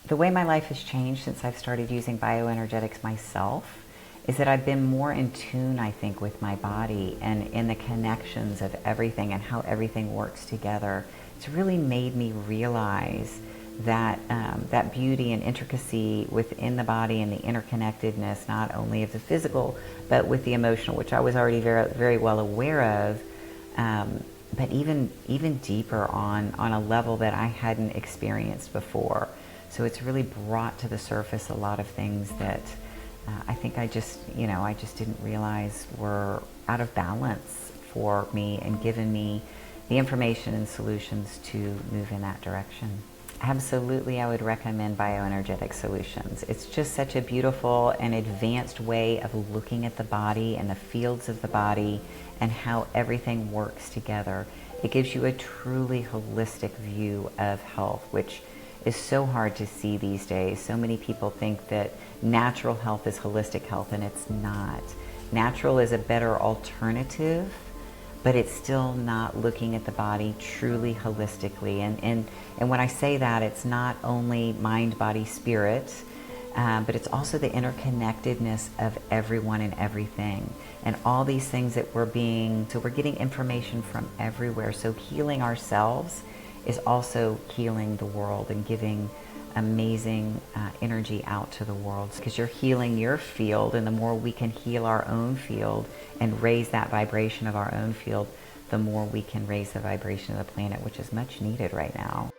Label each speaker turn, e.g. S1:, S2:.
S1: The way my life has changed since I've started using bioenergetics myself is that I've been more in tune, I think, with my body and in the connections of everything and how everything works together. It's really made me realize that that beauty and intricacy within the body and the interconnectedness, not only of the physical, but with the emotional, which I was already very, very well aware of, but even deeper on a level that I hadn't experienced before. So it's really brought to the surface a lot of things that I think I just didn't realize were out of balance for me, and given me the information and solutions to move in that direction. Absolutely, I would recommend bioenergetic solutions. It's just such a beautiful and advanced way of looking at the body and the fields of the body and how everything works together. It gives you a truly holistic view of health, which is so hard to see these days. So many people think that natural health is holistic health, and it's not. Natural is a better alternative, but it's still not looking at the body truly holistically. And when I say that, it's not only mind, body, spirit, but it's also the interconnectedness of everyone and everything. And all these things that we're getting information from everywhere. So healing ourselves is also healing the world and giving amazing energy out to the world, because you're healing your field, and the more we can heal our own field and raise that vibration of our own field, the more we can raise the vibration of the planet, which is much needed right now.